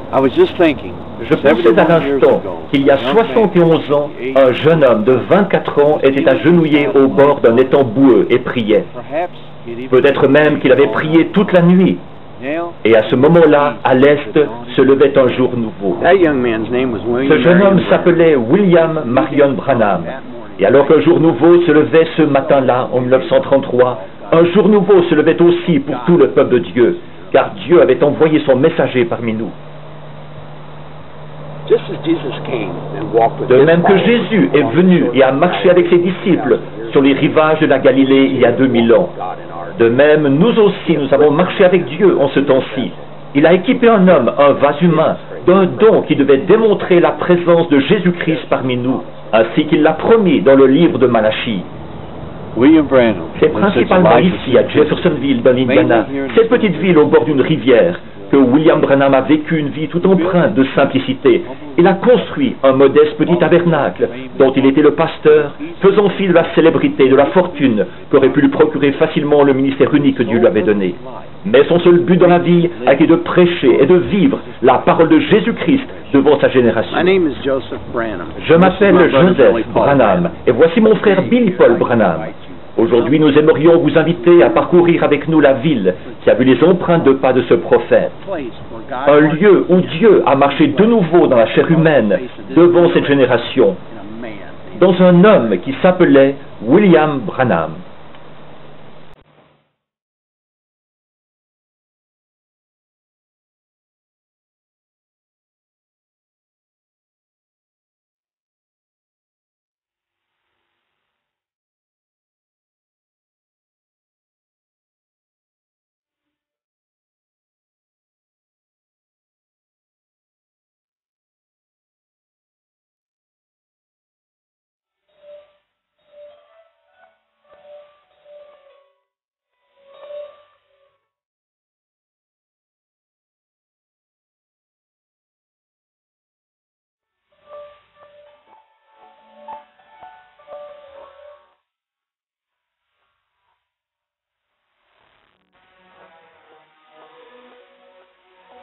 Je pensais à l'instant qu'il y a 71 ans, un jeune homme de 24 ans était agenouillé au bord d'un étang boueux et priait. Peut-être même qu'il avait prié toute la nuit. Et à ce moment-là, à l'est, se levait un jour nouveau. Ce jeune homme s'appelait William Marion Branham. Et alors qu'un jour nouveau se levait ce matin-là, en 1933, un jour nouveau se levait aussi pour tout le peuple de Dieu, car Dieu avait envoyé son messager parmi nous. De même que Jésus est venu et a marché avec ses disciples sur les rivages de la Galilée il y a 2000 ans, de même nous aussi nous avons marché avec Dieu en ce temps-ci. Il a équipé un homme, un vase humain, d'un don qui devait démontrer la présence de Jésus-Christ parmi nous, ainsi qu'il l'a promis dans le livre de Malachie. C'est principalement ici, à Jeffersonville, dans l'Indiana, cette petite ville au bord d'une rivière, que William Branham a vécu une vie tout empreinte de simplicité. Il a construit un modeste petit tabernacle dont il était le pasteur, faisant fi de la célébrité et de la fortune qu'aurait pu lui procurer facilement le ministère unique que Dieu lui avait donné. Mais son seul but dans la vie a été de prêcher et de vivre la parole de Jésus-Christ devant sa génération. Je m'appelle Joseph Branham et voici mon frère Billy Paul Branham. Aujourd'hui, nous aimerions vous inviter à parcourir avec nous la ville qui a vu les empreintes de pas de ce prophète. Un lieu où Dieu a marché de nouveau dans la chair humaine devant cette génération, dans un homme qui s'appelait William Branham.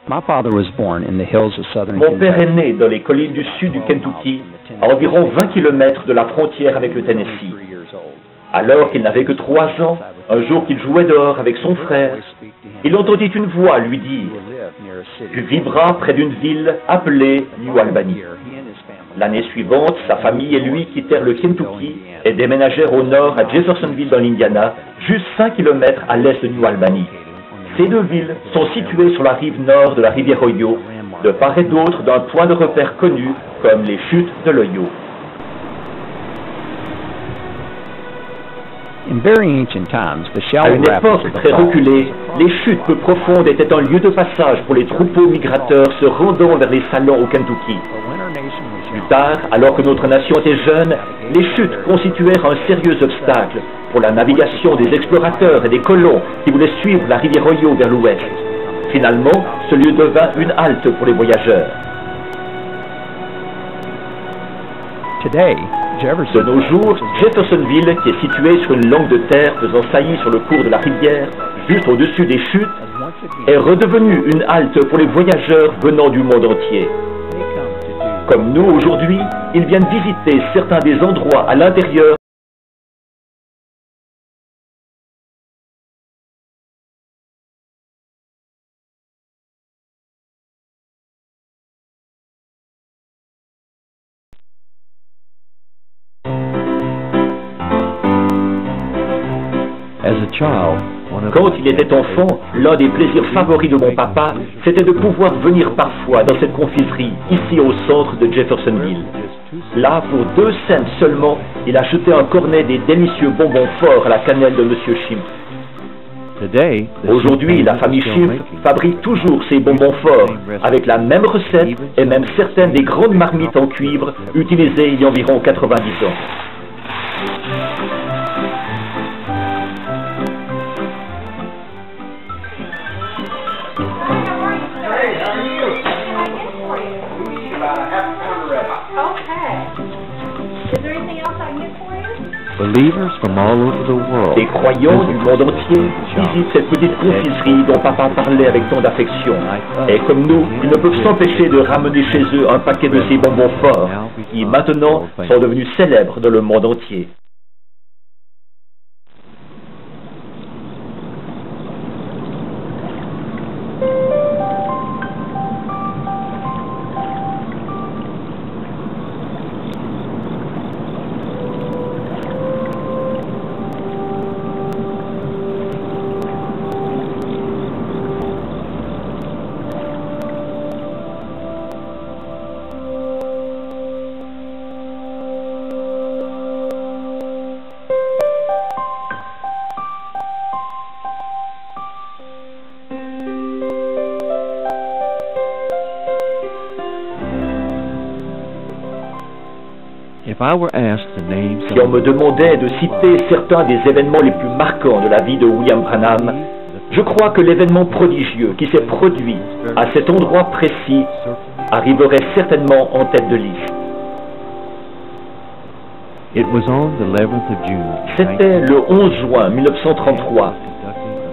Mon père est né dans les collines du sud du Kentucky, à environ 20 km de la frontière avec le Tennessee. Alors qu'il n'avait que 3 ans, un jour qu'il jouait dehors avec son frère, il entendit une voix lui dire « Tu vivras près d'une ville appelée New Albany ». L'année suivante, sa famille et lui quittèrent le Kentucky et déménagèrent au nord à Jeffersonville dans l'Indiana, juste 5 km à l'est de New Albany. Ces deux villes sont situées sur la rive nord de la rivière Ohio, de part et d'autre d'un point de repère connu comme les chutes de l'Ohio. À une époque très reculée, les chutes peu profondes étaient un lieu de passage pour les troupeaux migrateurs se rendant vers les salons au Kentucky. Plus tard, alors que notre nation était jeune, les chutes constituèrent un sérieux obstacle pour la navigation des explorateurs et des colons qui voulaient suivre la rivière Ohio vers l'ouest. Finalement, ce lieu devint une halte pour les voyageurs. De nos jours, Jeffersonville, qui est située sur une langue de terre faisant saillie sur le cours de la rivière, juste au-dessus des chutes, est redevenue une halte pour les voyageurs venant du monde entier. Comme nous aujourd'hui, ils viennent visiter certains des endroits à l'intérieur Quand il était enfant, l'un des plaisirs favoris de mon papa, c'était de pouvoir venir parfois dans cette confiserie, ici au centre de Jeffersonville. Là, pour 2 cents seulement, il achetait un cornet des délicieux bonbons forts à la cannelle de M. Schimpf. Aujourd'hui, la famille Schimpf fabrique toujours ces bonbons forts, avec la même recette et même certaines des grandes marmites en cuivre utilisées il y a environ 90 ans. Des croyants du monde entier visitent cette petite confiserie dont papa parlait avec tant d'affection. Et comme nous, ils ne peuvent s'empêcher de ramener chez eux un paquet de ces bonbons forts, qui maintenant sont devenus célèbres dans le monde entier. Si on me demandait de citer certains des événements les plus marquants de la vie de William Branham, je crois que l'événement prodigieux qui s'est produit à cet endroit précis arriverait certainement en tête de liste. C'était le 11 juin 1933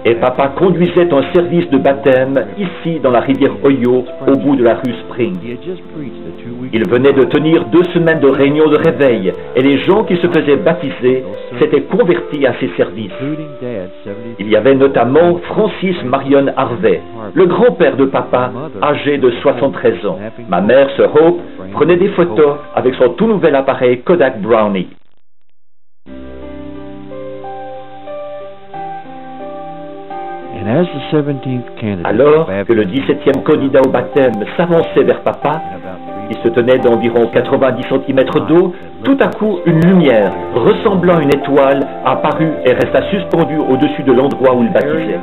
et papa conduisait un service de baptême ici dans la rivière Ohio au bout de la rue Spring. Il venait de tenir 2 semaines de réunion de réveil et les gens qui se faisaient baptiser s'étaient convertis à ses services. Il y avait notamment Francis Marion Harvey, le grand-père de papa, âgé de 73 ans. Ma mère, sœur Hope, prenait des photos avec son tout nouvel appareil Kodak Brownie. Alors que le 17e candidat au baptême s'avançait vers papa, il se tenait d'environ 90 cm d'eau, tout à coup une lumière ressemblant à une étoile apparut et resta suspendue au-dessus de l'endroit où il baptisait.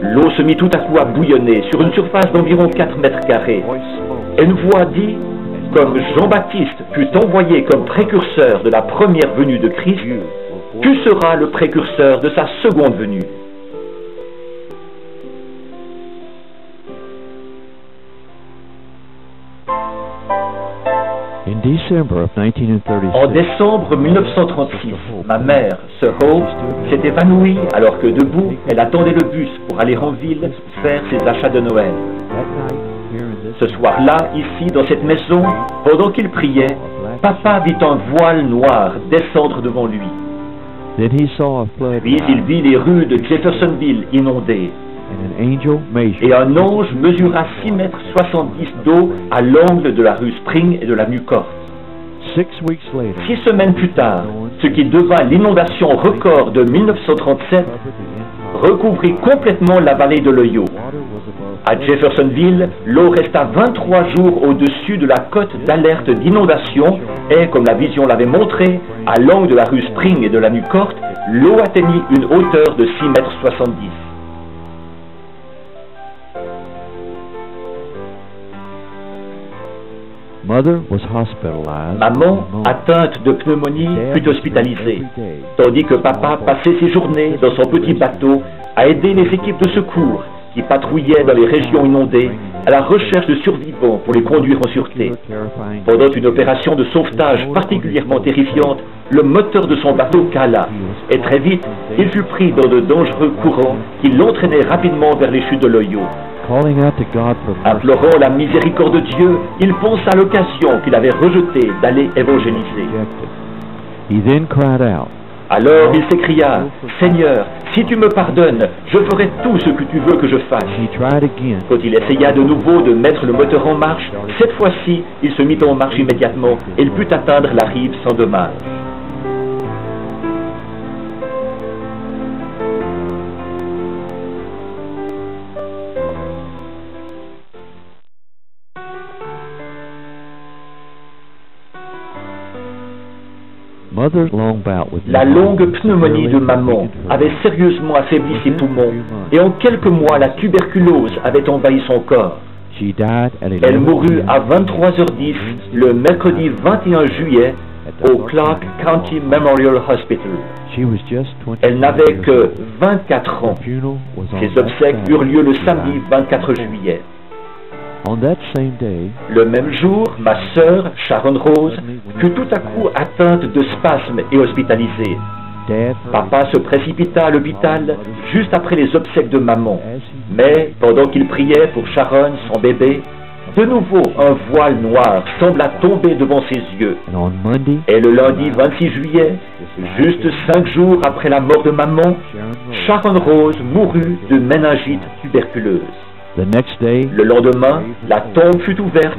L'eau se mit tout à coup à bouillonner sur une surface d'environ 4 mètres carrés. Et une voix dit, comme Jean-Baptiste fut envoyé comme précurseur de la première venue de Christ, tu seras le précurseur de sa seconde venue. En décembre 1936, ma mère, sœur Hope, s'est évanouie alors que debout, elle attendait le bus pour aller en ville faire ses achats de Noël. Ce soir-là, ici, dans cette maison, pendant qu'il priait, papa vit un voile noir descendre devant lui. Puis il vit les rues de Jeffersonville inondées. Et un ange mesura 6,70 mètres d'eau à l'angle de la rue Spring et de l'avenue Corte. 6 semaines plus tard, ce qui devint l'inondation record de 1937 recouvrit complètement la vallée de l'Ohio. À Jeffersonville, l'eau resta 23 jours au-dessus de la cote d'alerte d'inondation et, comme la vision l'avait montré, à l'angle de la rue Spring et de l'avenue Corte, l'eau atteignit une hauteur de 6,70 mètres. Maman, atteinte de pneumonie, fut hospitalisée, tandis que papa passait ses journées dans son petit bateau à aider les équipes de secours qui patrouillaient dans les régions inondées à la recherche de survivants pour les conduire en sûreté. Pendant une opération de sauvetage particulièrement terrifiante, le moteur de son bateau cala et très vite, il fut pris dans de dangereux courants qui l'entraînaient rapidement vers les chutes de l'Ohio. Implorant la miséricorde de Dieu, il pensa à l'occasion qu'il avait rejetée d'aller évangéliser. Alors il s'écria, « Seigneur, si tu me pardonnes, je ferai tout ce que tu veux que je fasse. » Quand il essaya de nouveau de mettre le moteur en marche, cette fois-ci, il se mit en marche immédiatement et il put atteindre la rive sans dommage. La longue pneumonie de maman avait sérieusement affaibli ses poumons et en quelques mois la tuberculose avait envahi son corps. Elle mourut à 23h10 le mercredi 21 juillet au Clark County Memorial Hospital. Elle n'avait que 24 ans. Ses obsèques eurent lieu le samedi 24 juillet. Le même jour, ma sœur, Sharon Rose, fut tout à coup atteinte de spasmes et hospitalisée. Papa se précipita à l'hôpital juste après les obsèques de maman. Mais, pendant qu'il priait pour Sharon, son bébé, de nouveau un voile noir sembla tomber devant ses yeux. Et le lundi 26 juillet, juste 5 jours après la mort de maman, Sharon Rose mourut de méningite tuberculeuse. Le lendemain, la tombe fut ouverte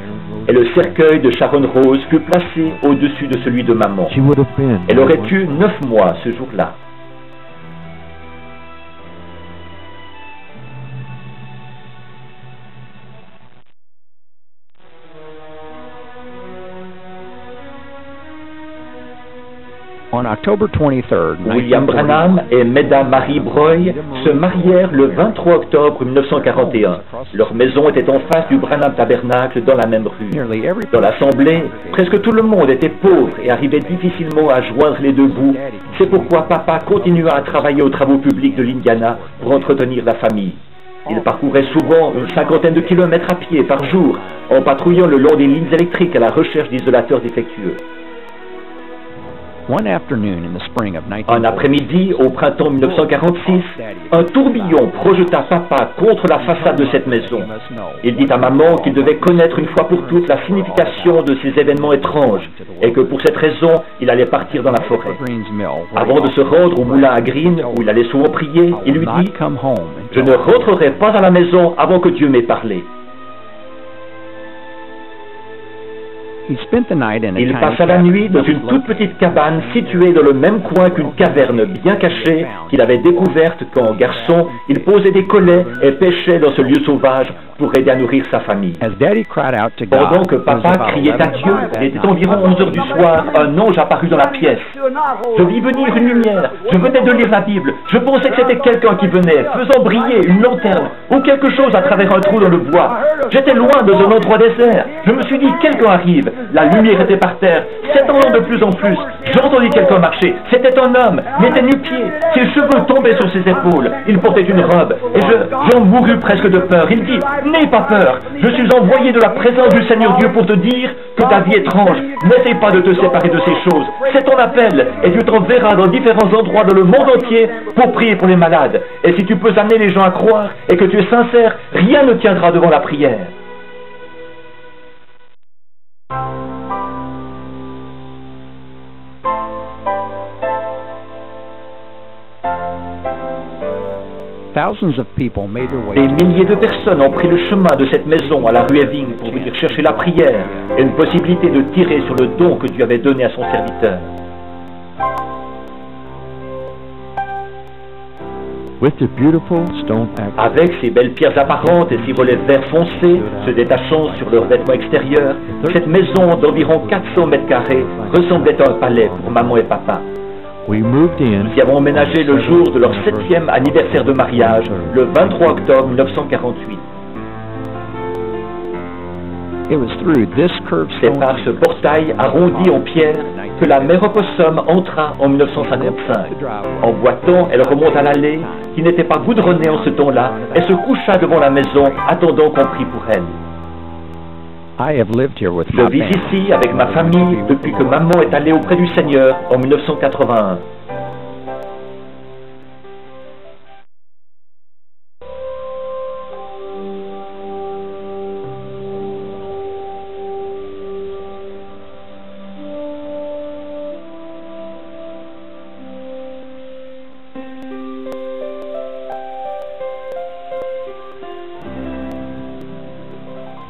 et le cercueil de Sharon Rose fut placé au-dessus de celui de maman. Elle aurait eu 9 mois ce jour-là. William Branham et Mesdames Marie Breuil se marièrent le 23 octobre 1941. Leur maison était en face du Branham Tabernacle dans la même rue. Dans l'assemblée, presque tout le monde était pauvre et arrivait difficilement à joindre les deux bouts. C'est pourquoi papa continua à travailler aux travaux publics de l'Indiana pour entretenir la famille. Il parcourait souvent une 50aine de kilomètres à pied par jour en patrouillant le long des lignes électriques à la recherche d'isolateurs défectueux. Un après-midi, au printemps 1946, un tourbillon projeta papa contre la façade de cette maison. Il dit à maman qu'il devait connaître une fois pour toutes la signification de ces événements étranges et que pour cette raison, il allait partir dans la forêt. Avant de se rendre au moulin à Green, où il allait souvent prier, il lui dit « Je ne rentrerai pas à la maison avant que Dieu m'ait parlé. » Il passa la nuit dans une toute petite cabane située dans le même coin qu'une caverne bien cachée qu'il avait découverte quand, garçon, il posait des collets et pêchait dans ce lieu sauvage pour aider à nourrir sa famille. Pendant que papa criait à Dieu, il était environ 11 heures du soir, un ange apparut dans la pièce. Je vis venir une lumière, je venais de lire la Bible, je pensais que c'était quelqu'un qui venait, faisant briller une lanterne ou quelque chose à travers un trou dans le bois. J'étais loin dans un endroit désert, je me suis dit quelqu'un arrive, la lumière était par terre, s'étendant de plus en plus, j'ai entendu quelqu'un marcher, c'était un homme, il était nu-pied, ses cheveux tombaient sur ses épaules, il portait une robe, et j'en mourus presque de peur. Il dit, n'aie pas peur, je suis envoyé de la présence du Seigneur Dieu pour te dire que ta vie étrange, n'essaie pas de te séparer de ces choses, c'est ton appel, et Dieu t'enverra dans différents endroits dans le monde entier pour prier pour les malades, et si tu peux amener les gens à croire, et que tu es sincère, rien ne tiendra devant la prière. Des milliers de personnes ont pris le chemin de cette maison à la rue Eving pour venir chercher la prière et une possibilité de tirer sur le don que Dieu avait donné à son serviteur. Avec ses belles pierres apparentes et ses volets verts foncés se détachant sur leurs vêtements extérieurs, cette maison d'environ 400 mètres carrés ressemblait à un palais pour maman et papa. Nous y avons emménagé le jour de leur 7e anniversaire de mariage, le 23 octobre 1948. C'est par ce portail arrondi en pierre que la mère opossum entra en 1955. En boitant, elle remonta l'allée, qui n'était pas goudronnée en ce temps-là, et se coucha devant la maison, attendant qu'on prie pour elle. Je vis ici avec ma famille depuis que maman est allée auprès du Seigneur en 1981.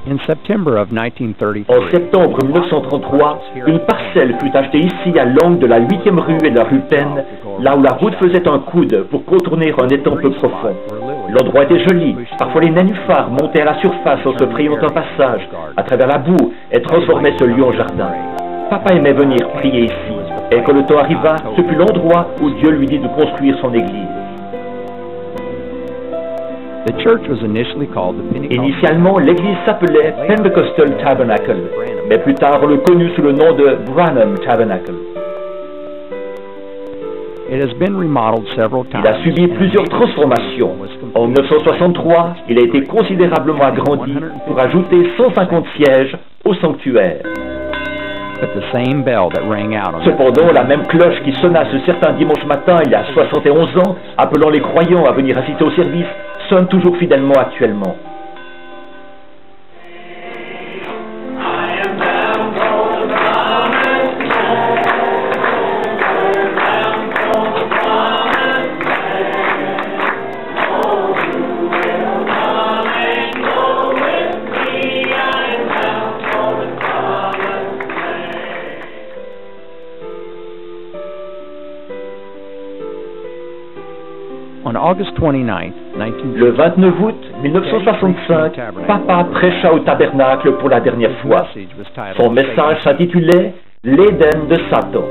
En septembre 1933, une parcelle fut achetée ici à l'angle de la 8e rue et de la rue Penn, là où la route faisait un coude pour contourner un étang peu profond. L'endroit était joli, parfois les nénuphars montaient à la surface en se frayant un passage à travers la boue et transformaient ce lieu en jardin. Papa aimait venir prier ici, et quand le temps arriva, ce fut l'endroit où Dieu lui dit de construire son église. Initialement, l'église s'appelait Pentecostal Tabernacle, mais plus tard on le connut sous le nom de Branham Tabernacle. Il a subi plusieurs transformations. En 1963, il a été considérablement agrandi pour ajouter 150 sièges au sanctuaire. Cependant, la même cloche qui sonna ce certain dimanche matin il y a 71 ans, appelant les croyants à venir assister au service, sonne toujours fidèlement actuellement. Le 29 août 1965, Papa prêcha au tabernacle pour la dernière fois. Son message s'intitulait « L'Éden de Satan ».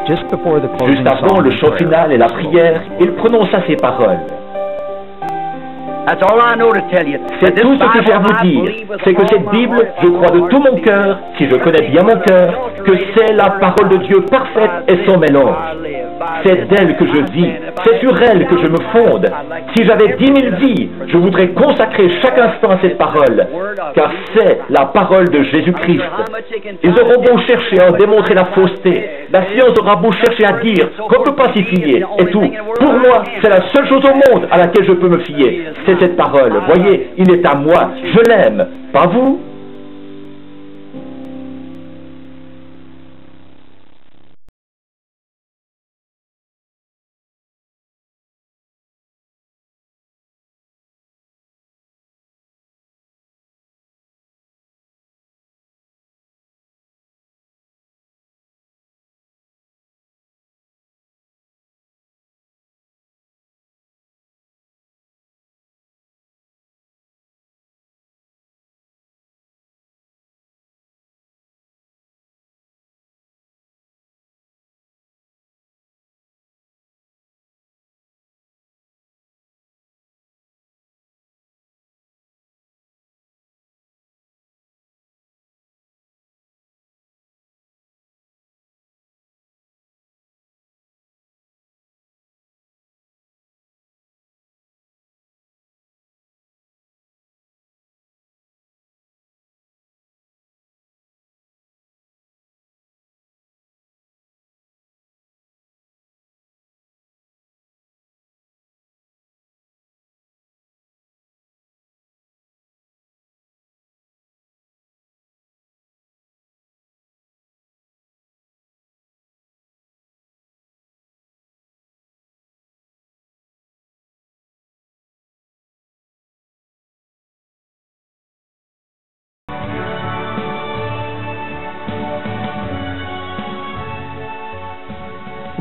Juste avant le chant final et la prière, il prononça ces paroles. C'est tout ce que j'ai à vous dire, c'est que cette Bible, je crois de tout mon cœur, si je connais bien mon cœur, que c'est la parole de Dieu parfaite et sans mélange. C'est d'elle que je vis, c'est sur elle que je me fonde. Si j'avais 10 000 vies, je voudrais consacrer chaque instant à cette parole, car c'est la parole de Jésus-Christ. Ils auront beau chercher à en démontrer la fausseté, la science aura beau chercher à dire qu'on peut pas s'y fier, et tout. Pour moi, c'est la seule chose au monde à laquelle je peux me fier. C'est cette parole. Voyez, il est à moi. Je l'aime. Pas vous?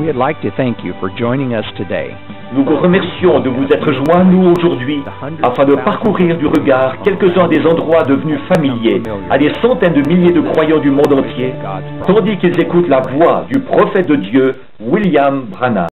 Nous vous remercions de vous être joints à nous aujourd'hui afin de parcourir du regard quelques-uns des endroits devenus familiers à des centaines de milliers de croyants du monde entier, tandis qu'ils écoutent la voix du prophète de Dieu, William Branham.